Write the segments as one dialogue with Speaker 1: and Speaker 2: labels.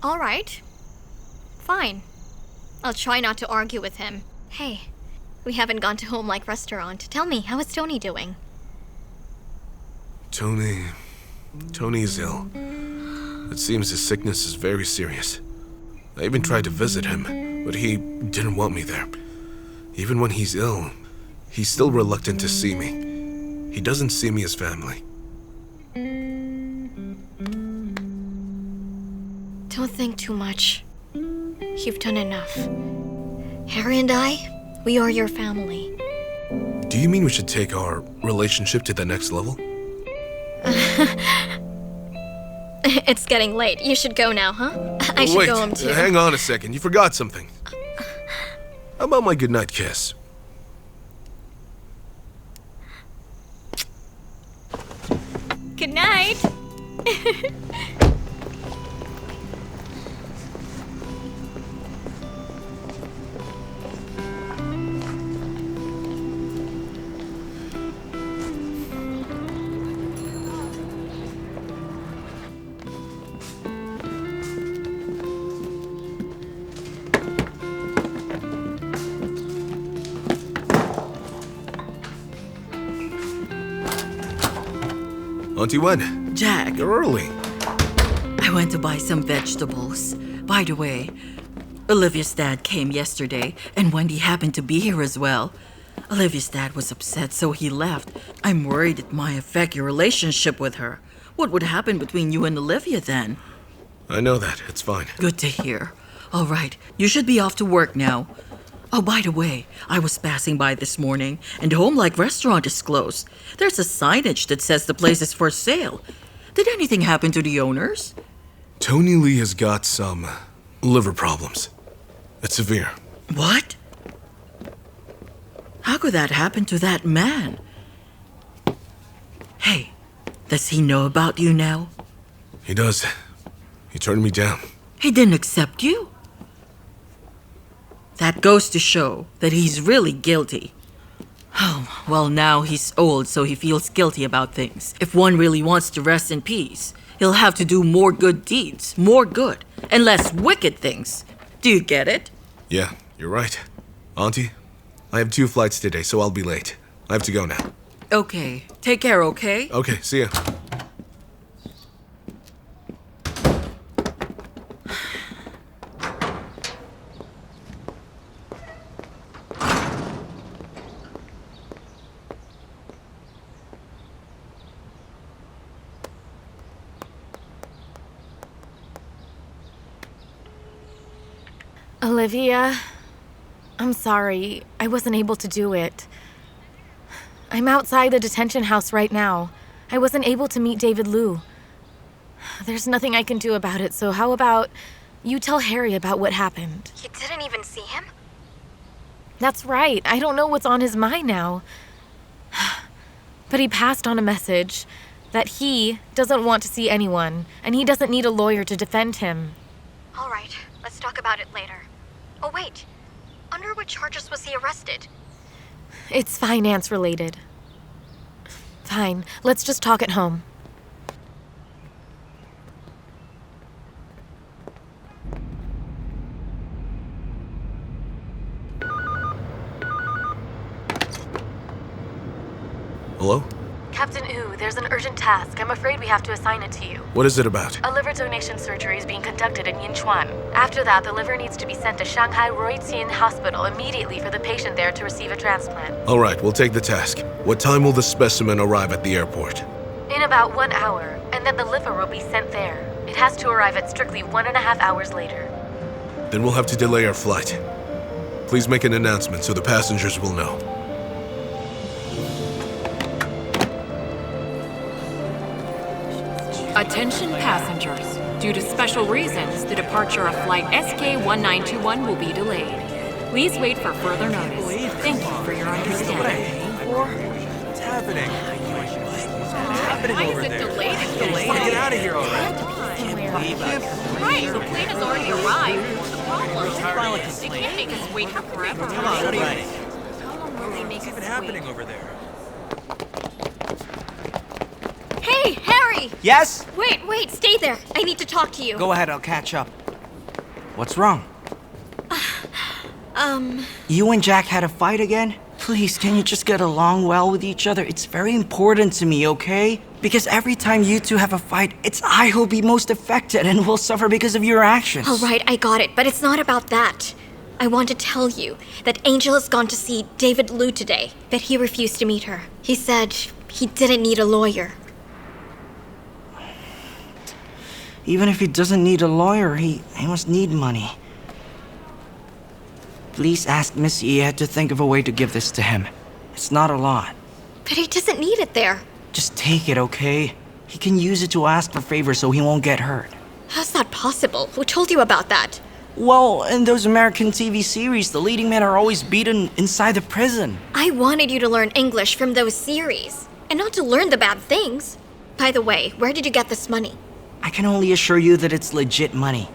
Speaker 1: All right. Fine. I'll try not to argue with him. Hey, we haven't gone to Home Like Restaurant. Tell me, how is Tony doing?
Speaker 2: Tony's ill. It seems his sickness is very serious. I even tried to visit him, but he didn't want me there. Even when he's ill, he's still reluctant to see me. He doesn't see me as family.
Speaker 1: Don't think too much. You've done enough. Harry and I, we are your family.
Speaker 2: Do you mean we should take our relationship to the next level?
Speaker 1: It's getting late. You should go now, huh? I should go home too.
Speaker 2: Hang on a second. You forgot something. How about my goodnight kiss?
Speaker 1: Good night.
Speaker 2: Auntie Wen.
Speaker 3: Jack.
Speaker 2: You're early.
Speaker 3: I went to buy some vegetables. By the way, Olivia's dad came yesterday, and Wendy happened to be here as well. Olivia's dad was upset, so he left. I'm worried it might affect your relationship with her. What would happen between you and Olivia then?
Speaker 2: I know that. It's fine.
Speaker 3: Good to hear. All right, you should be off to work now. Oh, by the way, I was passing by this morning, and the Home Like Restaurant is closed. There's a signage that says the place is for sale. Did anything happen to the owners?
Speaker 2: Tony Lee has got some liver problems. It's severe.
Speaker 3: What? How could that happen to that man? Hey, does he know about you now?
Speaker 2: He does. He turned me down.
Speaker 3: He didn't accept you? That goes to show that he's really guilty. Oh, well, now he's old, so he feels guilty about things. If one really wants to rest in peace, he'll have to do more good deeds, more good, and less wicked things. Do you get it?
Speaker 2: Yeah, you're right. Auntie, I have 2 flights today, so I'll be late. I have to go now.
Speaker 3: Okay. Take care, okay?
Speaker 2: Okay, see ya.
Speaker 4: Olivia, I'm sorry. I wasn't able to do it. I'm outside the detention house right now. I wasn't able to meet David Liu. There's nothing I can do about it, so how about you tell Harry about what happened?
Speaker 1: You didn't even see him?
Speaker 4: That's right. I don't know what's on his mind now. But he passed on a message that he doesn't want to see anyone, and he doesn't need a lawyer to defend him.
Speaker 1: All right, let's talk about it later. Oh, wait. Under what charges was he arrested?
Speaker 4: It's finance related. Fine, let's just talk at home.
Speaker 2: Hello?
Speaker 4: Captain Wu, there's an urgent task. I'm afraid we have to assign it to you.
Speaker 2: What is it about?
Speaker 4: A liver donation surgery is being conducted in Yinchuan. After that, the liver needs to be sent to Shanghai Ruijin Hospital immediately for the patient there to receive a transplant.
Speaker 2: All right, we'll take the task. What time will the specimen arrive at the airport?
Speaker 4: In about 1 hour, and then the liver will be sent there. It has to arrive at strictly 1.5 hours later.
Speaker 2: Then we'll have to delay our flight. Please make an announcement so the passengers will know.
Speaker 5: Attention passengers. Due to special reasons, the departure of flight SK1921 will be delayed. Please wait for further notice. Thank you for your understanding.
Speaker 6: What's happening? What's happening
Speaker 5: Why
Speaker 6: over
Speaker 5: is it
Speaker 6: there?
Speaker 5: delayed?
Speaker 6: Get out of here already.
Speaker 5: Right, the plane has already arrived. What's the problem? They can't make us wait forever.
Speaker 6: Come on, what are you?
Speaker 5: How long will they make
Speaker 6: What's even
Speaker 5: us
Speaker 6: happening
Speaker 5: wait?
Speaker 6: over there?
Speaker 1: Hey, Harry!
Speaker 7: Yes?
Speaker 1: Wait, stay there. I need to talk to you.
Speaker 7: Go ahead, I'll catch up. What's wrong? You and Jack had a fight again? Please, can you just get along well with each other? It's very important to me, okay? Because every time you two have a fight, it's I who'll be most affected and will suffer because of your actions.
Speaker 1: All right, I got it, but it's not about that. I want to tell you that Angel has gone to see David Liu today, but he refused to meet her. He said he didn't need a lawyer.
Speaker 7: Even if he doesn't need a lawyer, he must need money. Please ask Miss Ye to think of a way to give this to him. It's not a lot.
Speaker 1: But he doesn't need it there.
Speaker 7: Just take it, okay? He can use it to ask for favors so he won't get hurt.
Speaker 1: How's that possible? Who told you about that?
Speaker 7: Well, in those American TV series, the leading men are always beaten inside the prison.
Speaker 1: I wanted you to learn English from those series, and not to learn the bad things. By the way, where did you get this money?
Speaker 7: I can only assure you that it's legit money.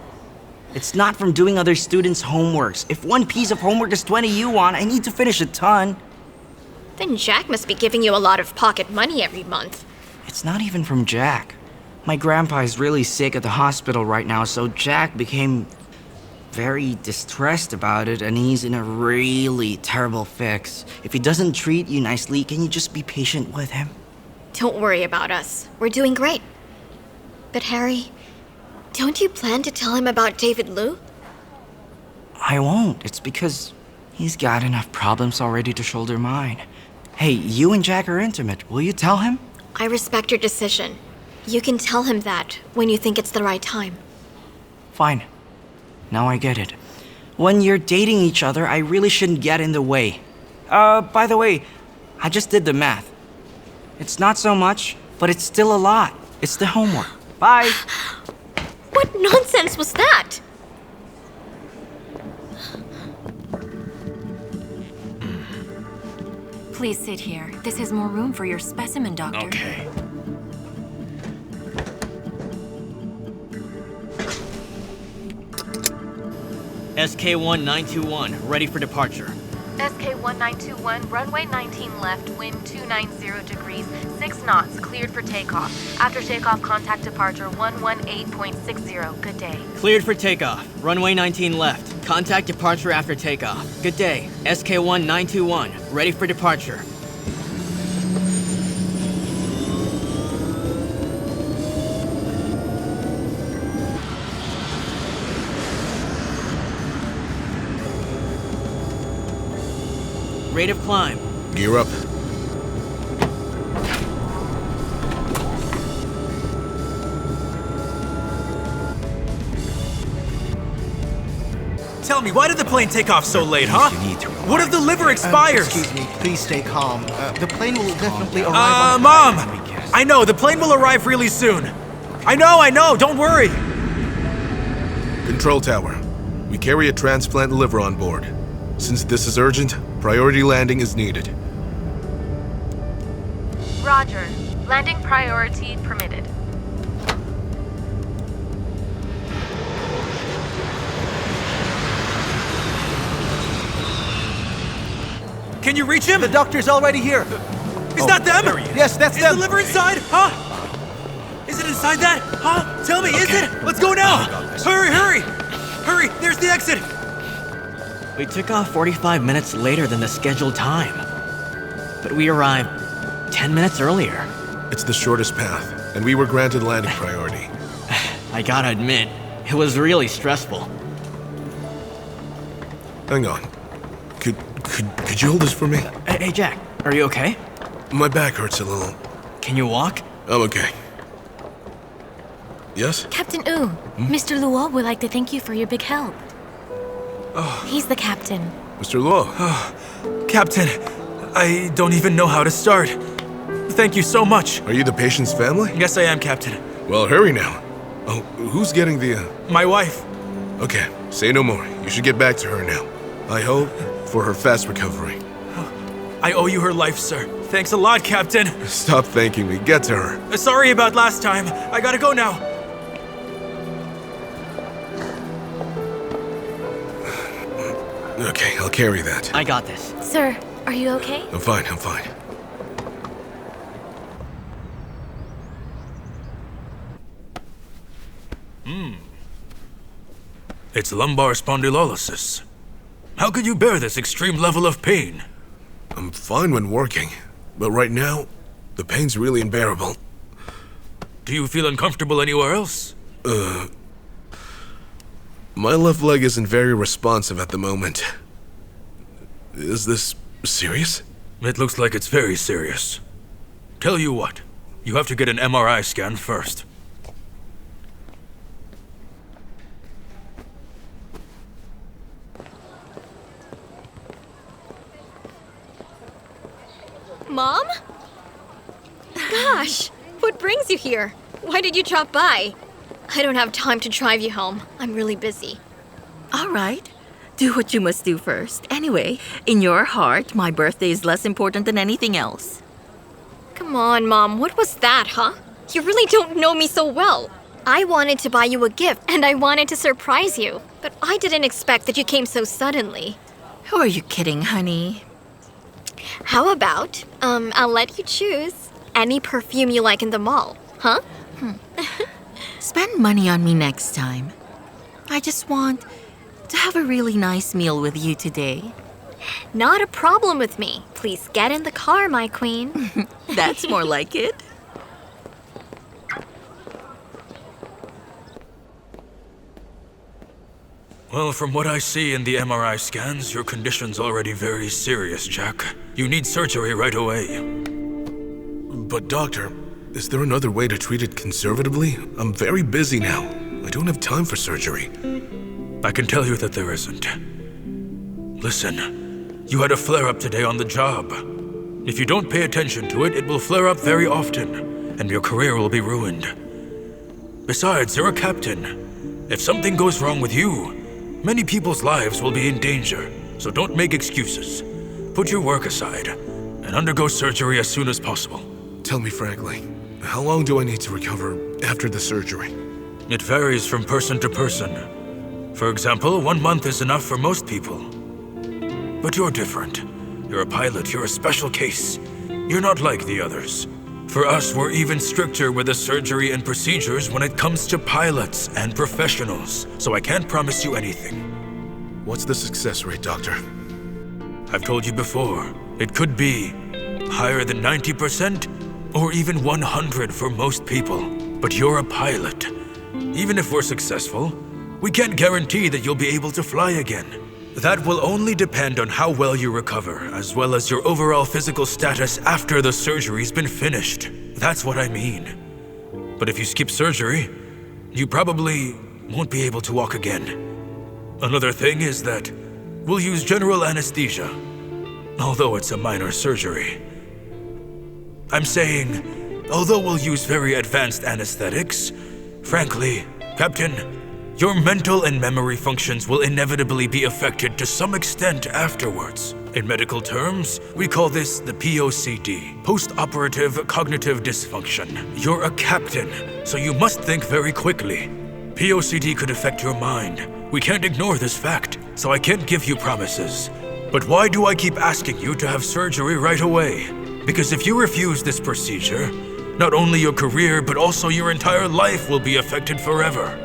Speaker 7: It's not from doing other students' homeworks. If one piece of homework is 20 yuan, I need to finish a ton.
Speaker 1: Then Jack must be giving you a lot of pocket money every month.
Speaker 7: It's not even from Jack. My grandpa is really sick at the hospital right now, so Jack became very distressed about it, and he's in a really terrible fix. If he doesn't treat you nicely, can you just be patient with him?
Speaker 1: Don't worry about us. We're doing great. But Harry, don't you plan to tell him about David Liu?
Speaker 7: I won't. It's because he's got enough problems already to shoulder mine. Hey, you and Jack are intimate. Will you tell him?
Speaker 1: I respect your decision. You can tell him that when you think it's the right time.
Speaker 7: Fine. Now I get it. When you're dating each other, I really shouldn't get in the way. By the way, I just did the math. It's not so much, but it's still a lot. It's the homework. Bye.
Speaker 1: What nonsense was that?
Speaker 5: Please sit here. This has more room for your specimen, Doctor.
Speaker 6: Okay.
Speaker 8: SK1921, ready for departure.
Speaker 4: SK1921, runway 19 left, wind 290 degrees, 6 knots, cleared for takeoff. After takeoff, contact departure 118.60. Good day.
Speaker 8: Cleared for takeoff. Runway 19 left. Contact departure after takeoff. Good day. SK1921, ready for departure. Rate of climb.
Speaker 2: Gear up.
Speaker 6: Tell me, why did the plane take off so late, huh?
Speaker 9: You need to relax.
Speaker 6: What if the liver expires?
Speaker 9: Excuse me, please stay calm. The plane will definitely arrive on
Speaker 6: Mom!
Speaker 9: time.
Speaker 6: I know, the plane will arrive really soon. I know, don't worry.
Speaker 2: Control tower. We carry a transplant liver on board. Since this is urgent, priority landing is needed.
Speaker 4: Roger. Landing priority permitted.
Speaker 6: Can you reach him?
Speaker 9: The doctor's already here.
Speaker 6: Is that them?
Speaker 9: Yes, that's
Speaker 6: Is
Speaker 9: them.
Speaker 6: the liver inside? Huh? Is it inside that? Huh? Tell me, is it? Let's go now! Hurry! Hurry, there's the exit!
Speaker 8: We took off 45 minutes later than the scheduled time. But we arrived 10 minutes earlier.
Speaker 2: It's the shortest path, and we were granted landing priority.
Speaker 8: I gotta admit, it was really stressful.
Speaker 2: Hang on. Could you hold this for me?
Speaker 8: Hey, Jack, are you okay?
Speaker 2: My back hurts a little.
Speaker 8: Can you walk?
Speaker 2: I'm okay. Yes?
Speaker 4: Captain Wu, Mr. Luo would like to thank you for your big help. He's the captain.
Speaker 2: Mr. Luo,
Speaker 6: Captain, I don't even know how to start. Thank you so much.
Speaker 2: are you the patient's family?
Speaker 6: Yes, I am, Captain.
Speaker 2: Well, hurry now. Oh, who's getting the...
Speaker 6: My wife.
Speaker 2: Okay, say no more. You should get back to her now. I hope for her fast recovery.
Speaker 6: I owe you her life, sir. Thanks a lot, Captain.
Speaker 2: Stop thanking me. Get to her.
Speaker 6: Sorry about last time. I gotta go now.
Speaker 2: Okay, I'll carry that.
Speaker 8: I got this.
Speaker 4: Sir, are you okay?
Speaker 2: I'm fine.
Speaker 10: It's lumbar spondylolysis. How could you bear this extreme level of pain?
Speaker 2: I'm fine when working, but right now, the pain's really unbearable.
Speaker 10: Do you feel uncomfortable anywhere else?
Speaker 2: My left leg isn't very responsive at the moment. Is this serious?
Speaker 10: It looks like it's very serious. Tell you what, you have to get an MRI scan first.
Speaker 1: Mom? Gosh, what brings you here? Why did you drop by? I don't have time to drive you home. I'm really busy.
Speaker 3: All right. Do what you must do first. Anyway, in your heart, my birthday is less important than anything else.
Speaker 1: Come on, Mom. What was that, huh? You really don't know me so well. I wanted to buy you a gift, and I wanted to surprise you. But I didn't expect that you came so suddenly.
Speaker 3: Who are you kidding, honey?
Speaker 1: How about, I'll let you choose any perfume you like in the mall, huh?
Speaker 3: Spend money on me next time. I just want to have a really nice meal with you today.
Speaker 1: Not a problem with me. Please get in the car, my queen.
Speaker 3: That's more like it.
Speaker 10: Well, from what I see in the MRI scans, your condition's already very serious, Jack. You need surgery right away.
Speaker 2: But doctor, is there another way to treat it conservatively? I'm very busy now. I don't have time for surgery.
Speaker 10: I can tell you that there isn't. Listen, you had a flare-up today on the job. If you don't pay attention to it, it will flare up very often, and your career will be ruined. Besides, you're a captain. If something goes wrong with you, many people's lives will be in danger, so don't make excuses. Put your work aside and undergo surgery as soon as possible.
Speaker 2: Tell me frankly, how long do I need to recover after the surgery?
Speaker 10: It varies from person to person. For example, 1 month is enough for most people. But you're different. You're a pilot, you're a special case. You're not like the others. For us, we're even stricter with the surgery and procedures when it comes to pilots and professionals, so I can't promise you anything.
Speaker 2: What's the success rate, doctor?
Speaker 10: I've told you before, it could be higher than 90% or even 100 for most people. But you're a pilot. Even if we're successful, we can't guarantee that you'll be able to fly again. That will only depend on how well you recover, as well as your overall physical status after the surgery's been finished. That's what I mean. But if you skip surgery, you probably won't be able to walk again. Another thing is that we'll use general anesthesia, although it's a minor surgery. I'm saying, although we'll use very advanced anesthetics, frankly, Captain, your mental and memory functions will inevitably be affected to some extent afterwards. In medical terms, we call this the POCD, post-operative cognitive dysfunction. You're a captain, so you must think very quickly. POCD could affect your mind. We can't ignore this fact, so I can't give you promises. But why do I keep asking you to have surgery right away? Because if you refuse this procedure, not only your career, but also your entire life will be affected forever.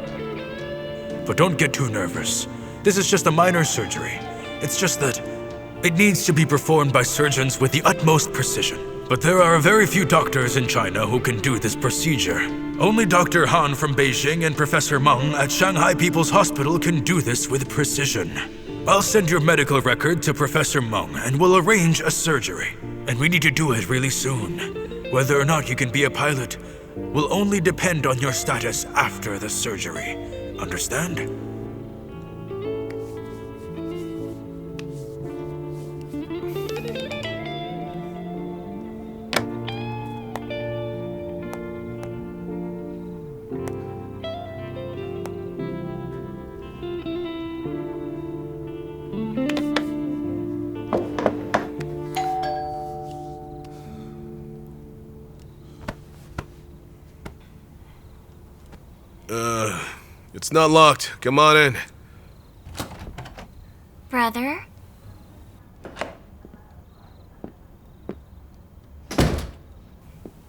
Speaker 10: But don't get too nervous. This is just a minor surgery. It's just that it needs to be performed by surgeons with the utmost precision. But there are very few doctors in China who can do this procedure. Only Dr. Han from Beijing and Professor Meng at Shanghai People's Hospital can do this with precision. I'll send your medical record to Professor Meng and we'll arrange a surgery. And we need to do it really soon. Whether or not you can be a pilot will only depend on your status after the surgery. Understand?
Speaker 2: It's not locked. Come on in.
Speaker 1: Brother?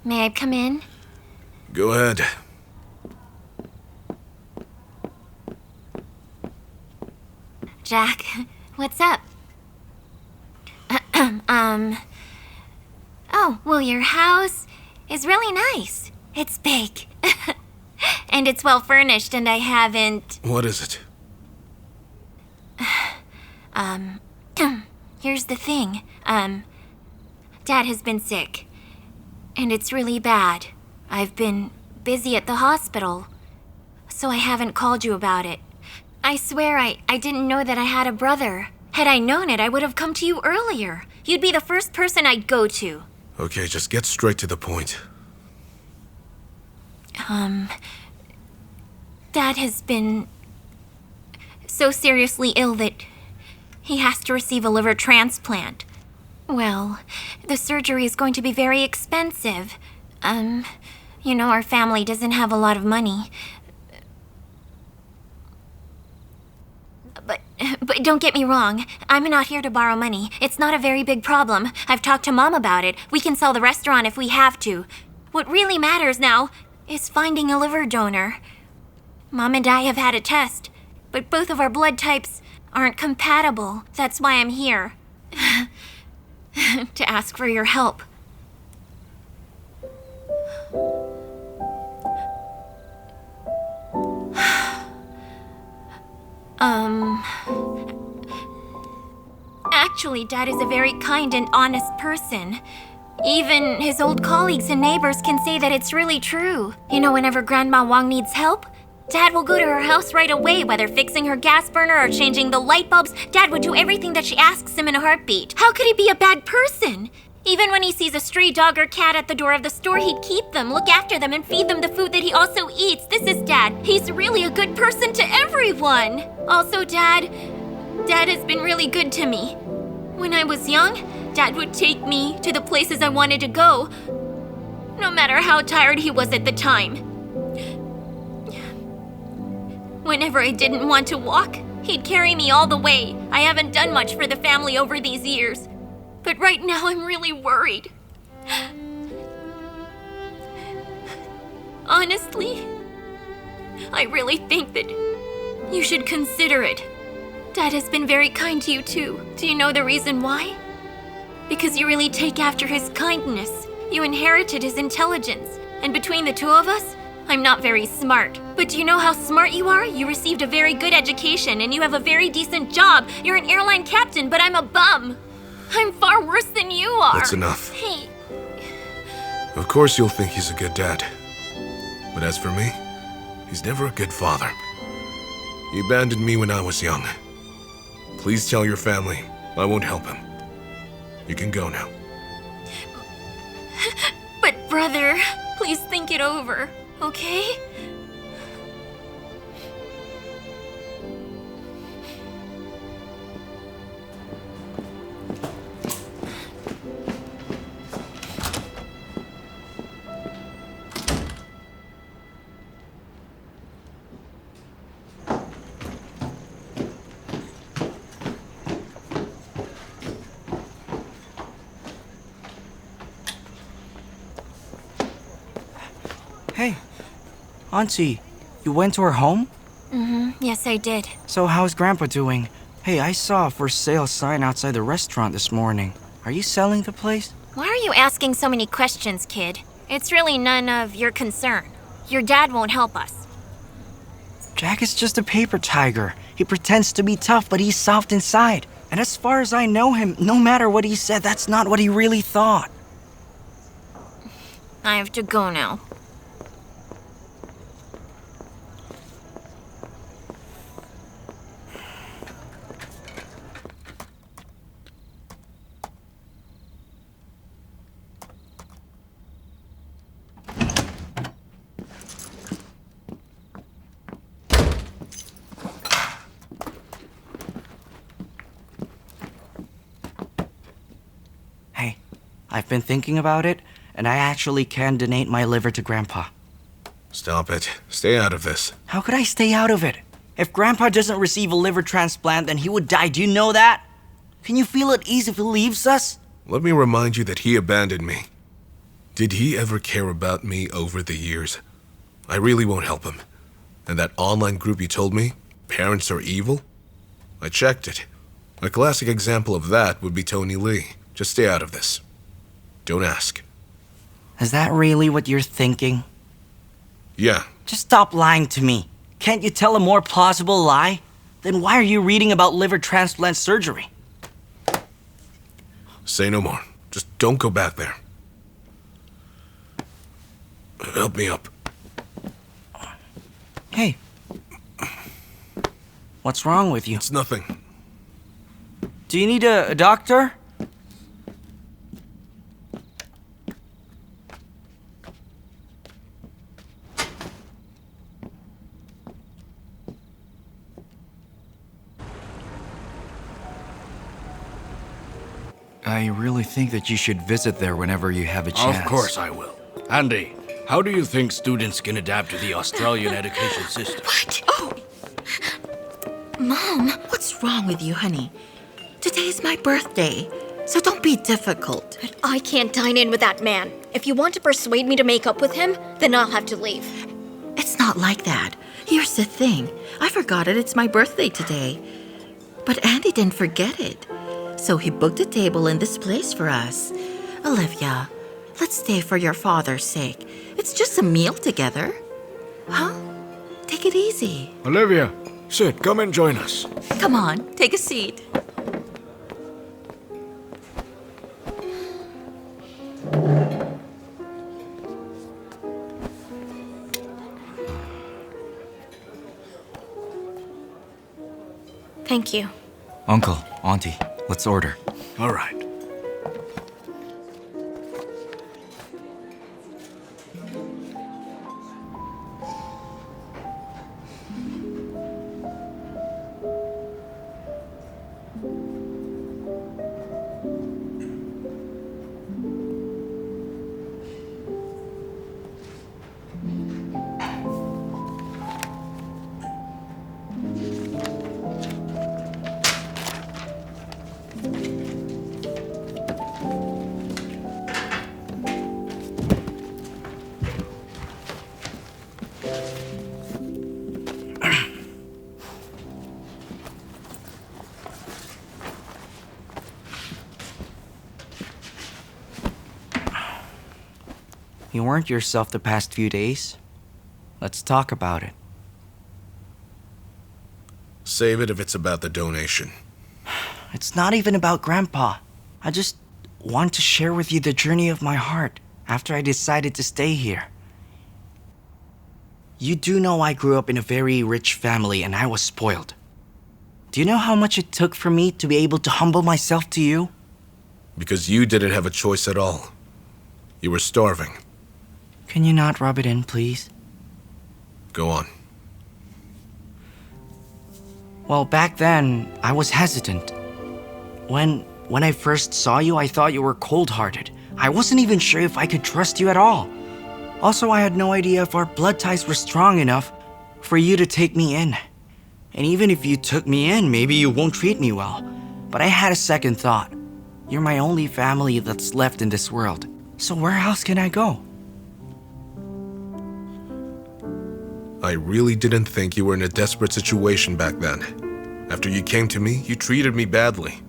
Speaker 1: May I come in?
Speaker 2: Go ahead.
Speaker 11: Jack. What's up? Oh, well, your house is really nice. It's big. And it's well furnished, and I haven't...
Speaker 2: What is it?
Speaker 11: Here's the thing. Dad has been sick. And it's really bad. I've been busy at the hospital. So I haven't called you about it. I swear I didn't know that I had a brother. Had I known it, I would have come to you earlier. You'd be the first person I'd go to.
Speaker 2: Okay, just get straight to the point.
Speaker 11: Dad has been so seriously ill that he has to receive a liver transplant. Well, the surgery is going to be very expensive. You know, our family doesn't have a lot of money. But don't get me wrong. I'm not here to borrow money. It's not a very big problem. I've talked to Mom about it. We can sell the restaurant if we have to. What really matters now is finding a liver donor. Mom and I have had a test, but both of our blood types aren't compatible. That's why I'm here. To ask for your help. Actually, Dad is a very kind and honest person. Even his old colleagues and neighbors can say that it's really true. You know, whenever Grandma Wang needs help, Dad will go to her house right away, whether fixing her gas burner or changing the light bulbs. Dad would do everything that she asks him in a heartbeat. How could he be a bad person? Even when he sees a stray dog or cat at the door of the store, he'd keep them, look after them, and feed them the food that he also eats. This is Dad. He's really a good person to everyone. Also, Dad has been really good to me. When I was young, Dad would take me to the places I wanted to go, no matter how tired he was at the time. Whenever I didn't want to walk, he'd carry me all the way. I haven't done much for the family over these years, but right now I'm really worried. Honestly, I really think that you should consider it. Dad has been very kind to you too. Do you know the reason why? Because you really take after his kindness. You inherited his intelligence. And between the two of us, I'm not very smart. But do you know how smart you are? You received a very good education and you have a very decent job. You're an airline captain, but I'm a bum. I'm far worse than you are.
Speaker 2: That's enough.
Speaker 11: Hey.
Speaker 2: Of course you'll think he's a good dad. But as for me, he's never a good father. He abandoned me when I was young. Please tell your family I won't help him. You can go now.
Speaker 11: But brother, please think it over, okay?
Speaker 7: Hey, Auntie, you went to her home?
Speaker 11: Yes, I did.
Speaker 7: So how's Grandpa doing? Hey, I saw a for sale sign outside the restaurant this morning. Are you selling the place?
Speaker 11: Why are you asking so many questions, kid? It's really none of your concern. Your dad won't help us.
Speaker 7: Jack is just a paper tiger. He pretends to be tough, but he's soft inside. And as far as I know him, no matter what he said, that's not what he really thought.
Speaker 11: I have to go now.
Speaker 7: I've been thinking about it, and I actually can donate my liver to Grandpa.
Speaker 2: Stop it. Stay out of this.
Speaker 7: How could I stay out of it? If Grandpa doesn't receive a liver transplant, then he would die. Do you know that? Can you feel at ease if he leaves us?
Speaker 2: Let me remind you that he abandoned me. Did he ever care about me over the years? I really won't help him. And that online group you told me, Parents Are Evil? I checked it. A classic example of that would be Tony Lee. Just stay out of this. Don't ask.
Speaker 7: Is that really what you're thinking?
Speaker 2: Yeah.
Speaker 7: Just stop lying to me. Can't you tell a more plausible lie? Then why are you reading about liver transplant surgery?
Speaker 2: Say no more. Just don't go back there. Help me up.
Speaker 7: Hey. What's wrong with you?
Speaker 2: It's nothing.
Speaker 7: Do you need a doctor?
Speaker 12: I really think that you should visit there whenever you have a chance.
Speaker 13: Of course I will. Andy, how do you think students can adapt to the Australian education system?
Speaker 3: What? Oh! Mom, what's wrong with you, honey? Today is my birthday, so don't be difficult.
Speaker 1: But I can't dine in with that man. If you want to persuade me to make up with him, then I'll have to leave.
Speaker 3: It's not like that. Here's the thing. I forgot it's my birthday today. But Andy didn't forget it. So he booked a table in this place for us. Olivia, let's stay for your father's sake. It's just a meal together. Huh? Take it easy.
Speaker 13: Olivia, sit, come and join us.
Speaker 3: Come on, take a seat.
Speaker 1: Thank you.
Speaker 12: Uncle, Auntie, let's order.
Speaker 13: All right.
Speaker 7: You weren't yourself the past few days. Let's talk about it.
Speaker 2: Save it if it's about the donation.
Speaker 7: It's not even about Grandpa. I just want to share with you the journey of my heart after I decided to stay here. You do know I grew up in a very rich family and I was spoiled. Do you know how much it took for me to be able to humble myself to you?
Speaker 2: Because you didn't have a choice at all. You were starving.
Speaker 7: Can you not rub it in, please?
Speaker 2: Go on.
Speaker 7: Well, back then, I was hesitant. When I first saw you, I thought you were cold-hearted. I wasn't even sure if I could trust you at all. Also, I had no idea if our blood ties were strong enough for you to take me in. And even if you took me in, maybe you won't treat me well. But I had a second thought. You're my only family that's left in this world. So where else can I go?
Speaker 2: I really didn't think you were in a desperate situation back then. After you came to me, you treated me badly.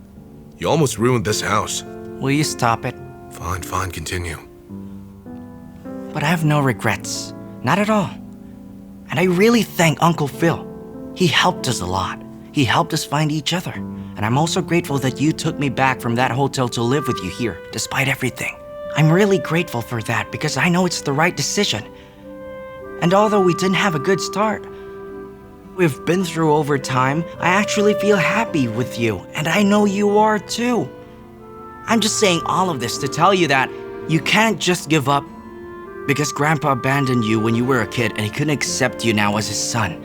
Speaker 2: You almost ruined this house.
Speaker 7: Will you stop it?
Speaker 2: Fine, continue.
Speaker 7: But I have no regrets. Not at all. And I really thank Uncle Phil. He helped us a lot. He helped us find each other. And I'm also grateful that you took me back from that hotel to live with you here, despite everything. I'm really grateful for that because I know it's the right decision. And although we didn't have a good start, we've been through over time, I actually feel happy with you, and I know you are too. I'm just saying all of this to tell you that you can't just give up because Grandpa abandoned you when you were a kid and he couldn't accept you now as his son.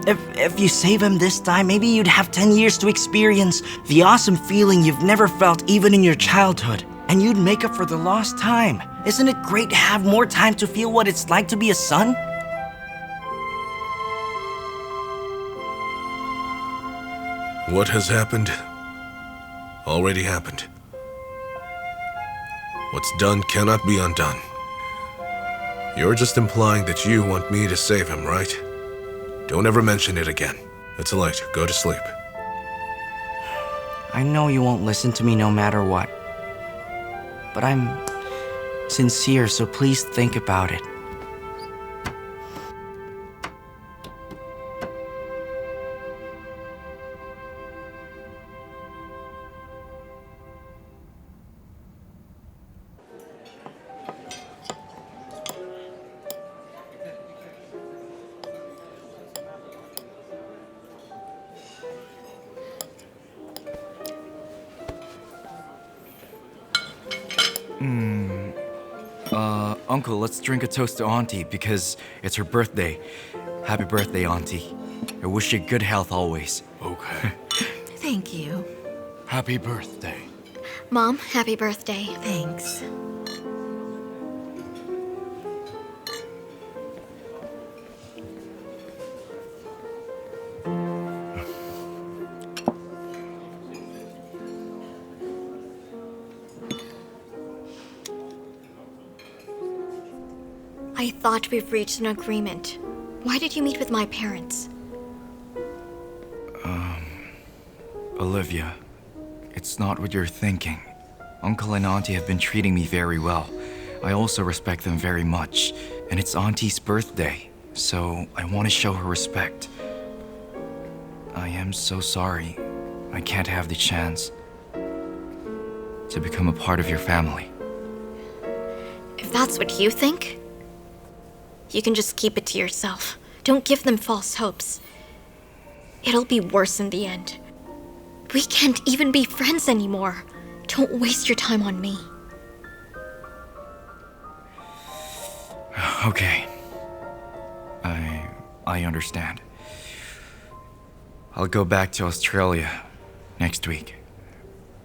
Speaker 7: If you save him this time, maybe you'd have 10 years to experience the awesome feeling you've never felt even in your childhood. And you'd make up for the lost time. Isn't it great to have more time to feel what it's like to be a son?
Speaker 2: What has happened already happened. What's done cannot be undone. You're just implying that you want me to save him, right? Don't ever mention it again. It's late. Go to sleep.
Speaker 7: I know you won't listen to me no matter what. But I'm sincere, so please think about it.
Speaker 12: Uncle, let's drink a toast to Auntie because it's her birthday. Happy birthday, Auntie. I wish you good health always.
Speaker 13: Okay.
Speaker 3: Thank you.
Speaker 13: Happy birthday.
Speaker 1: Mom, happy birthday.
Speaker 3: Thanks.
Speaker 1: I thought we've reached an agreement. Why did you meet with my parents?
Speaker 12: Olivia, it's not what you're thinking. Uncle and Auntie have been treating me very well. I also respect them very much. And it's Auntie's birthday, so I want to show her respect. I am so sorry I can't have the chance to become a part of your family.
Speaker 1: If that's what you think, you can just keep it to yourself. Don't give them false hopes. It'll be worse in the end. We can't even be friends anymore. Don't waste your time on me.
Speaker 12: Okay. I understand. I'll go back to Australia next week.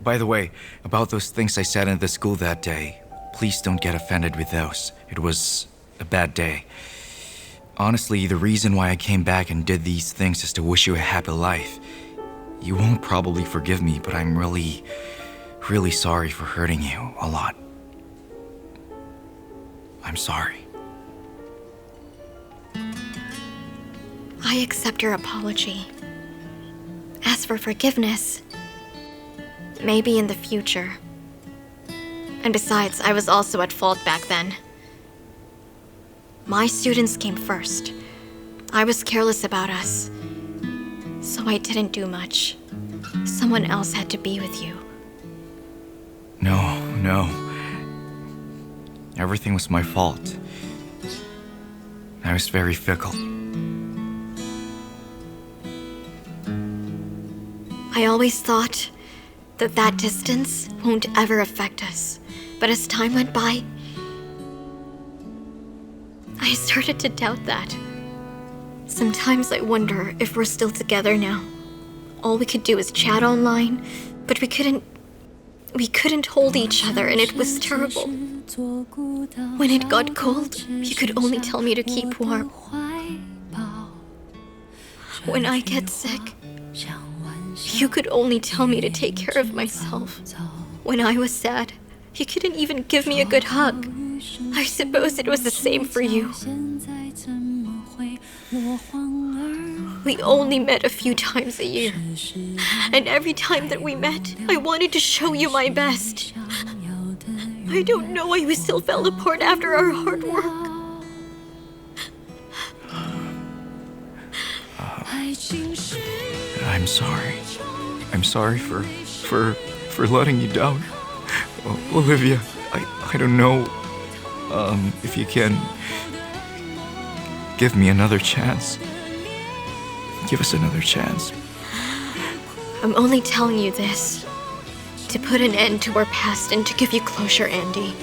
Speaker 12: By the way, about those things I said in the school that day, please don't get offended with those. It was a bad day. Honestly, the reason why I came back and did these things is to wish you a happy life. You won't probably forgive me, but I'm really, really sorry for hurting you a lot. I'm sorry.
Speaker 1: I accept your apology. As for forgiveness, maybe in the future. And besides, I was also at fault back then. My students came first. I was careless about us. So I didn't do much. Someone else had to be with you.
Speaker 12: No. Everything was my fault. I was very fickle.
Speaker 1: I always thought that distance won't ever affect us. But as time went by, I started to doubt that. Sometimes I wonder if we're still together now. All we could do is chat online, but we couldn't hold each other, and it was terrible. When it got cold, you could only tell me to keep warm. When I get sick, you could only tell me to take care of myself. When I was sad, you couldn't even give me a good hug. I suppose it was the same for you. We only met a few times a year. And every time that we met, I wanted to show you my best. I don't know why we still fell apart after our hard work.
Speaker 12: I'm sorry. I'm sorry for letting you down. Olivia, I don't know if you can give me another chance. Give us another chance.
Speaker 1: I'm only telling you this to put an end to our past and to give you closure, Andy.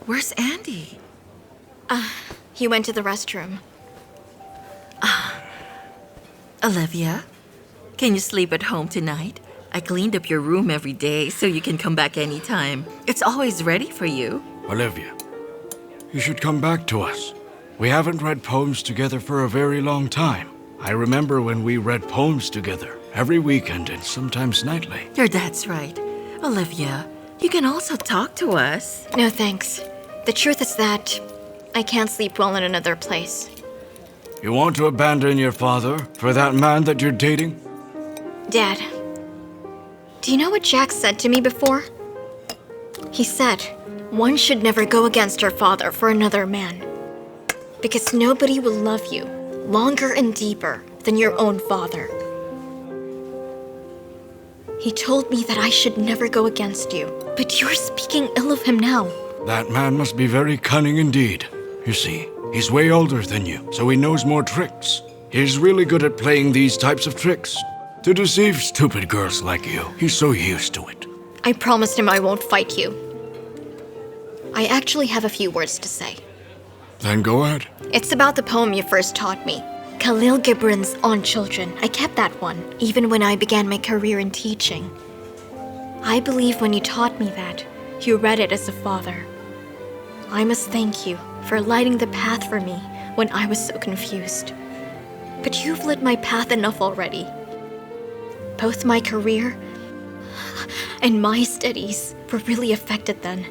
Speaker 3: Where's Andy?
Speaker 1: He went to the restroom.
Speaker 3: Olivia, can you sleep at home tonight? I cleaned up your room every day so you can come back anytime. It's always ready for you.
Speaker 13: Olivia, you should come back to us. We haven't read poems together for a very long time. I remember when we read poems together every weekend and sometimes nightly.
Speaker 3: Your dad's right. Olivia, you can also talk to us.
Speaker 1: No thanks. The truth is that I can't sleep well in another place.
Speaker 13: You want to abandon your father for that man that you're dating?
Speaker 1: Dad, do you know what Jack said to me before? He said, one should never go against her father for another man. Because nobody will love you longer and deeper than your own father. He told me that I should never go against you, but you're speaking ill of him now.
Speaker 13: That man must be very cunning indeed. You see, he's way older than you, so he knows more tricks. He's really good at playing these types of tricks. To deceive stupid girls like you. He's so used to it.
Speaker 1: I promised him I won't fight you. I actually have a few words to say.
Speaker 13: Then go ahead.
Speaker 1: It's about the poem you first taught me. Khalil Gibran's On Children. I kept that one, even when I began my career in teaching. I believe when you taught me that, you read it as a father. I must thank you for lighting the path for me when I was so confused. But you've lit my path enough already. Both my career and my studies were really affected then.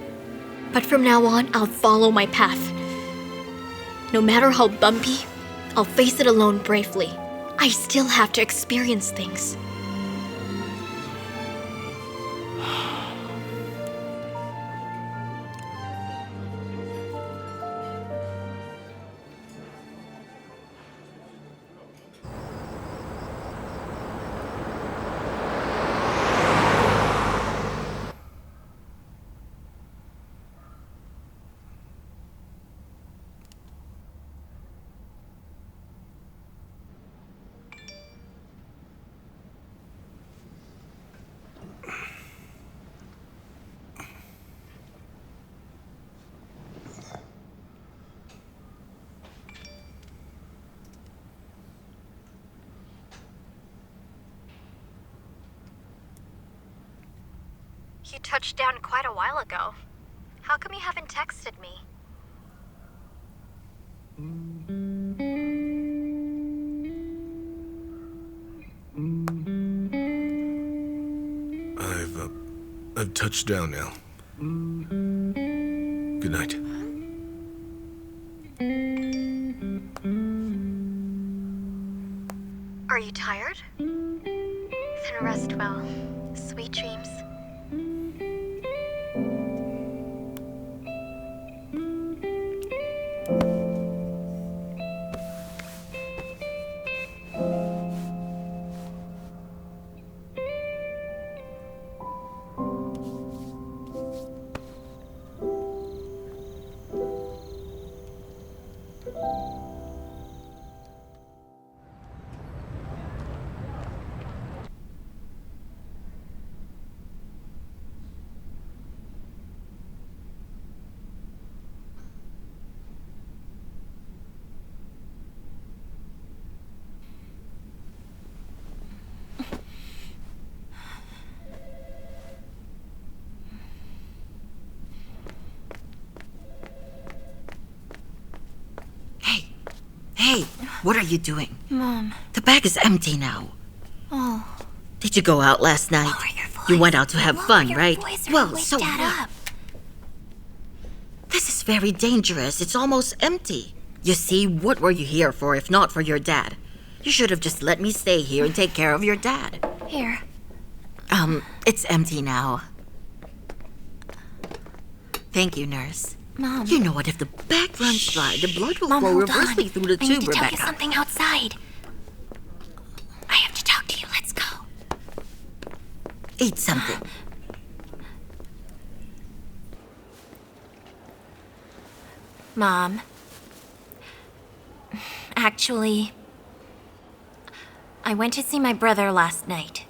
Speaker 1: But from now on, I'll follow my path. No matter how bumpy, I'll face it alone bravely. I still have to experience things. You touched down quite a while ago. How come you haven't texted me?
Speaker 2: I've touched down now. Good night.
Speaker 1: Are you tired? Then rest well. Sweet dreams.
Speaker 3: Hey, what are you doing?
Speaker 11: Mom.
Speaker 3: The bag is empty now.
Speaker 11: Oh.
Speaker 3: Did you go out last night?
Speaker 11: Lower your voice.
Speaker 3: You went out to have fun,
Speaker 11: your
Speaker 3: right?
Speaker 11: Voice or
Speaker 3: Well,
Speaker 11: wake
Speaker 3: so
Speaker 11: Dad
Speaker 3: what?
Speaker 11: up.
Speaker 3: This is very dangerous. It's almost empty. You see, what were you here for if not for your dad? You should have just let me stay here and take care of your dad.
Speaker 11: Here.
Speaker 3: It's empty now. Thank you, nurse.
Speaker 11: Mom.
Speaker 3: You know what? If the bag runs dry, the blood will
Speaker 11: Mom,
Speaker 3: flow
Speaker 11: hold
Speaker 3: reversely
Speaker 11: on.
Speaker 3: through the
Speaker 11: I
Speaker 3: tube,
Speaker 11: need to tell you
Speaker 3: Rebecca.
Speaker 11: something outside. I have to talk to you. Let's go.
Speaker 3: Eat something.
Speaker 11: Mom. Actually, I went to see my brother last night.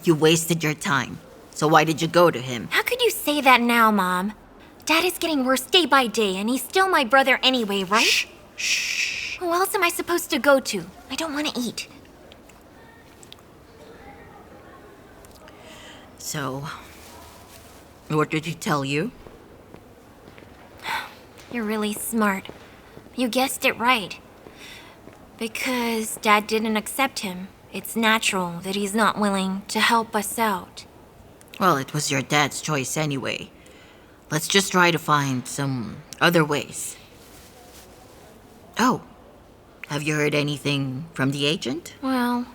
Speaker 3: You wasted your time. So why did you go to him?
Speaker 11: How could you say say that now, Mom. Dad is getting worse day by day, and he's still my brother anyway, right? Shh. Who else am I supposed to go to? I don't want to eat.
Speaker 3: So, what did he tell you?
Speaker 11: You're really smart. You guessed it right. Because Dad didn't accept him, it's natural that he's not willing to help us out.
Speaker 3: Well, it was your dad's choice anyway. Let's just try to find some other ways. Oh, have you heard anything from the agent?
Speaker 11: Well,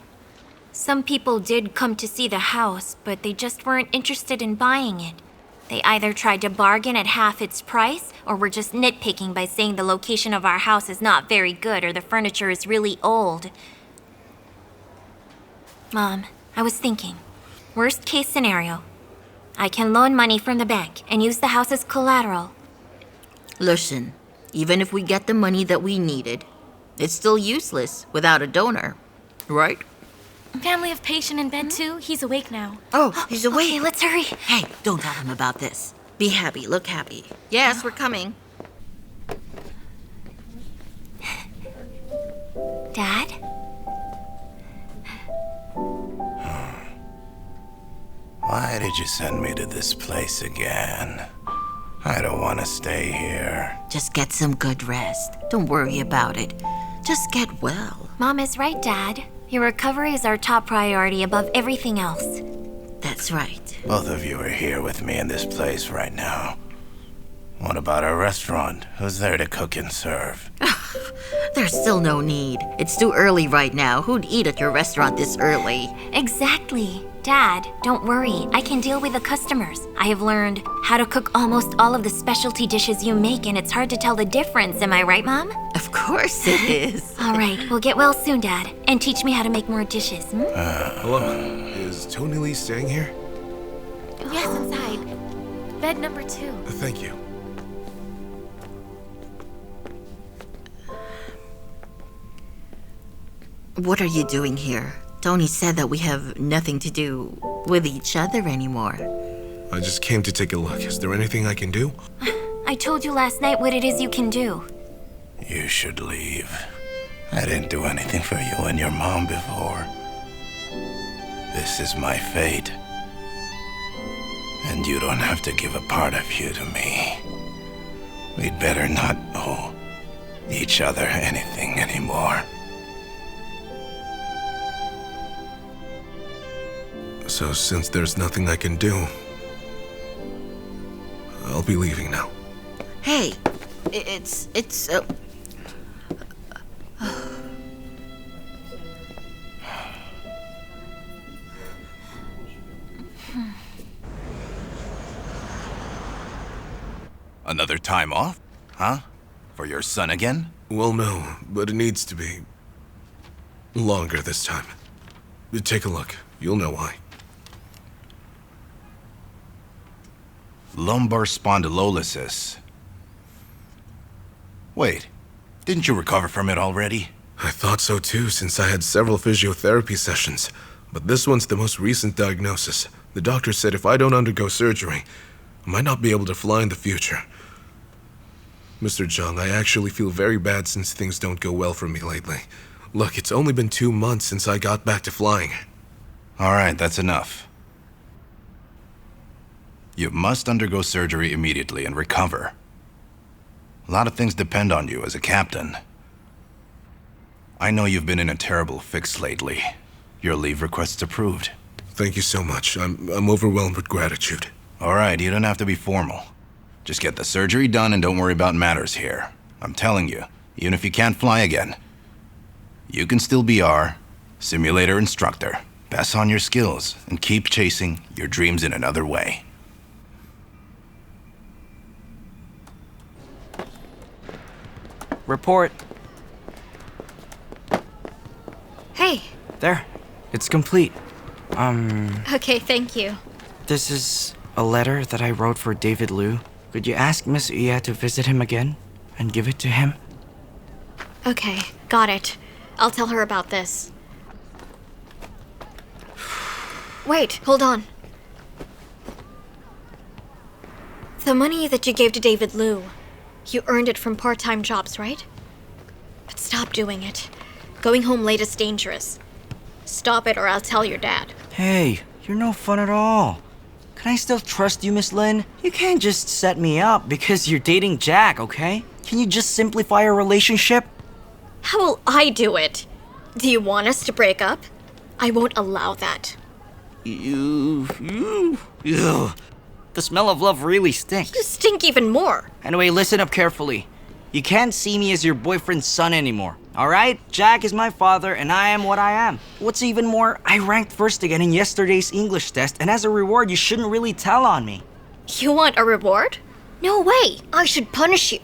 Speaker 11: some people did come to see the house, but they just weren't interested in buying it. They either tried to bargain at half its price, or were just nitpicking by saying the location of our house is not very good or the furniture is really old. Mom, I was thinking, worst case scenario, I can loan money from the bank and use the house as collateral.
Speaker 3: Listen, even if we get the money that we needed, it's still useless without a donor, right?
Speaker 4: Family of patient in bed too? He's awake now.
Speaker 3: Oh, he's awake.
Speaker 11: Okay, let's hurry.
Speaker 3: Hey, don't tell him about this. Be happy, look happy. Yes, we're coming.
Speaker 11: Dad?
Speaker 14: Why did you send me to this place again? I don't want to stay here.
Speaker 3: Just get some good rest. Don't worry about it. Just get well.
Speaker 11: Mom is right, Dad. Your recovery is our top priority above everything else.
Speaker 3: That's right.
Speaker 14: Both of you are here with me in this place right now. What about our restaurant? Who's there to cook and serve?
Speaker 3: There's still no need. It's too early right now. Who'd eat at your restaurant this early?
Speaker 11: Exactly. Dad, don't worry. I can deal with the customers. I have learned how to cook almost all of the specialty dishes you make, and it's hard to tell the difference. Am I right, Mom?
Speaker 3: Of course it is.
Speaker 11: All right, we'll get well soon, Dad. And teach me how to make more dishes.
Speaker 2: Hello. Is Tony Lee staying here?
Speaker 4: Yes, inside. Bed number 2.
Speaker 2: Thank you.
Speaker 3: What are you doing here? Tony said that we have nothing to do with each other anymore.
Speaker 2: I just came to take a look. Is there anything I can do?
Speaker 11: I told you last night what it is you can do.
Speaker 14: You should leave. I didn't do anything for you and your mom before. This is my fate. And you don't have to give a part of you to me. We'd better not owe each other anything anymore.
Speaker 2: So since there's nothing I can do, I'll be leaving now.
Speaker 3: Hey, it's
Speaker 14: Another time off? Huh? For your son again?
Speaker 2: Well, no, but it needs to be longer this time. Take a look. You'll know why.
Speaker 14: Lumbar spondylolysis. Wait, didn't you recover from it already?
Speaker 2: I thought so too, since I had several physiotherapy sessions. But this one's the most recent diagnosis. The doctor said if I don't undergo surgery, I might not be able to fly in the future. Mr. Zheng, I actually feel very bad since things don't go well for me lately. Look, it's only been 2 months since I got back to flying.
Speaker 14: All right, that's enough. You must undergo surgery immediately and recover. A lot of things depend on you as a captain. I know you've been in a terrible fix lately. Your leave request's approved.
Speaker 2: Thank you so much. I'm overwhelmed with gratitude.
Speaker 14: All right, you don't have to be formal. Just get the surgery done and don't worry about matters here. I'm telling you, even if you can't fly again, you can still be our simulator instructor. Pass on your skills and keep chasing your dreams in another way.
Speaker 7: Report.
Speaker 1: Hey.
Speaker 7: There. It's complete.
Speaker 1: Okay, thank you.
Speaker 7: This is a letter that I wrote for David Liu. Could you ask Miss Iya to visit him again and give it to him?
Speaker 1: Okay, got it. I'll tell her about this. Wait, hold on. The money that you gave to David Liu, you earned it from part-time jobs, right? But stop doing it. Going home late is dangerous. Stop it or I'll tell your dad.
Speaker 7: Hey, you're no fun at all. Can I still trust you, Miss Lin? You can't just set me up because you're dating Jack, okay? Can you just simplify our relationship?
Speaker 1: How will I do it? Do you want us to break up? I won't allow that.
Speaker 7: Ew. The smell of love really stinks.
Speaker 1: You stink even more.
Speaker 7: Anyway, listen up carefully. You can't see me as your boyfriend's son anymore, alright? Jack is my father and I am what I am. What's even more, I ranked first again in yesterday's English test, and as a reward, you shouldn't really tell on me.
Speaker 1: You want a reward? No way. I should punish you.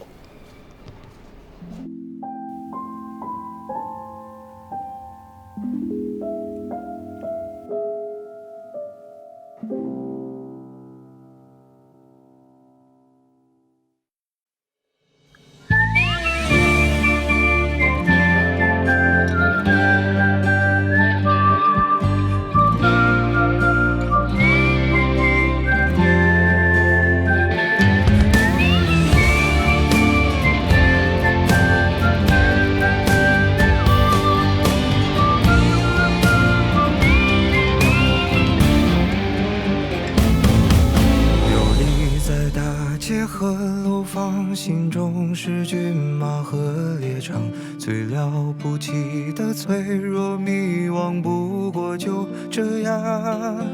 Speaker 15: 心中是骏马和猎场，最了不起的脆弱迷惘，不过就这样。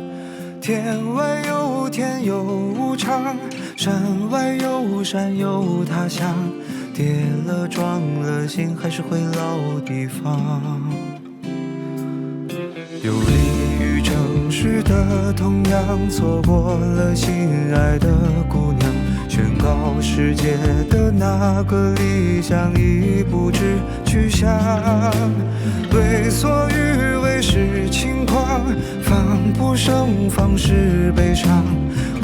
Speaker 15: 天外有天有无常，山外有山有他乡，跌了撞了，心还是回老地方。有利于城市的同样，错过了心爱的姑娘，宣告世界的那个理想已不知去向，为所欲为是轻狂，防不胜防是悲伤，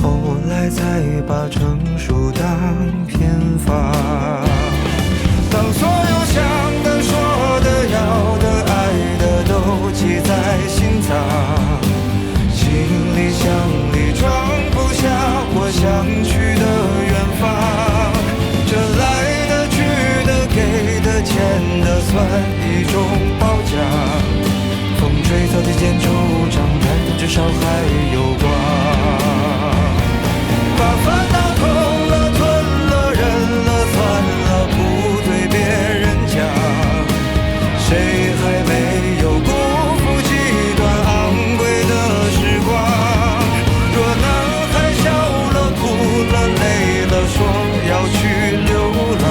Speaker 15: 后来才把成熟当偏方。当所有想的说的要的爱的都记在心脏，行李箱里装不下我想去的远方，这来的去的给的欠的算一种褒奖，风吹草低见惆怅，但至少还有光，把烦恼吞了吞了忍了算了，不对别人讲，谁还没有辜负几段昂贵的时光，若男孩笑了哭了累了说要去流浪，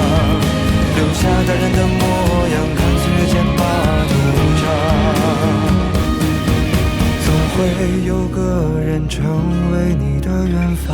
Speaker 15: 留下大人的模样，看岁月剑拔弩张，总会有个人成为你的远方。